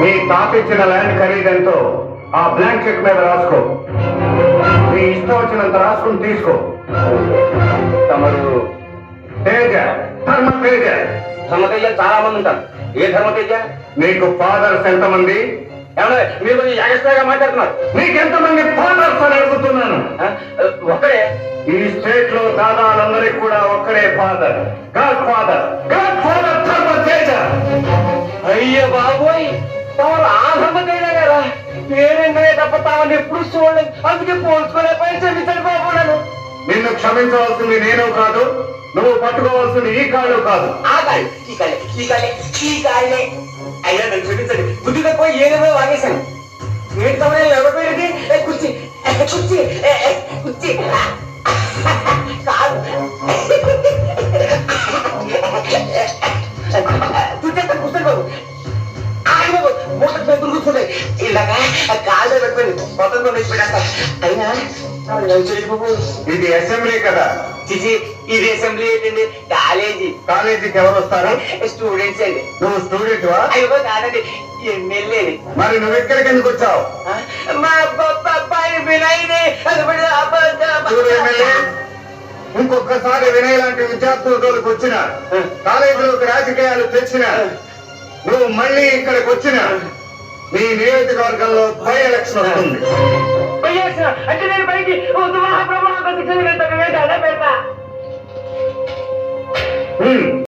నీ తాపిచ్చిన ల్యాండ్ ఖరీదెంతో ఆ blank cheque మీద రాసుకో. నీ ఇష్టం వచ్చినంత రాసుకుని తీసుకో. తమరు తేజ, ధర్మ తేజ. ధర్మతేజ చాలా మంది ఉంటారు. ఏ ధర్మతేజ? నీకు ఫాదర్స్ ఎంతమంది? ఏమన్నా మీరు కొంచెం జాగ్రత్తగా మాట్లాడుతున్నారు. నీకెంతమంది ఫాదర్స్ అని అడుగుతున్నాను. ఒక్కడే ఈ స్టేట్ లో దాదాలందరికీ కూడా ఒక్కడే father. God father, God father ధర్మ తేజ. అయ్య బాబోయ్, తమరు ఆ ధర్మతేజ గారా? పేరెందుకే తప్ప తామని ఎప్పుడు చూడలేదు. అందుకే పోల్చుకోలేకపోయి క్షమించండి బాబు. నన్ను నిన్ను క్షమించవలసింది నేను కాదు, నువ్వు పట్టుకోవాల్సింది ఈ కాళ్ళు కాదు. ఆ కాళ్ళు, ఈ కాళ్ళే, ఈ కాళ్ళే, ఈ కాళ్ళే. అయ్యా నన్ను క్షమించండి. బుద్ధి తక్కువ ఏదేమో వాగేశాను. ఏంటి తమరే ఎవరిపోయేది? కుర్చీ కుర్చీ కుర్చీ కాదు చూసేస్తాను కూర్చోండి బాబు. ఆయన బాబు మూట పెద్దలు కూర్చుంటాయి. ఇలాగా కాళ్ళ పెట్టుకోండి, మొత్తం వేసి పెట్టేస్తాను. అయినా బాబు ఇది అసెంబ్లీ కదా. చిచి, ఇది అసెంబ్లీ ఏంటండి? కాలేజీ. కాలేజీకి ఎవరు వస్తారు? స్టూడెంట్స్ అండి. నువ్వు స్టూడెంట్ వా? అయ్యో కాదండి, ఎమ్మెల్యే. మరి నువ్వు ఇక్కడికి ఎందుకు వచ్చావు? మా అబ్బాయి వినయ్ని చూడు ఎమ్మెల్యే, ఇంకొకసారి వినయ్ లాంటి విద్యార్థుల జోలికి వచ్చిన, కాలేజీలోకి రాజకీయాలు తెచ్చిన, నువ్వు మళ్ళీ ఇక్కడికి వచ్చిన నీ నియోజకవర్గంలో బై ఎలక్షన్ వస్తుంది. అంటే నేను పైకి మహాప్రభు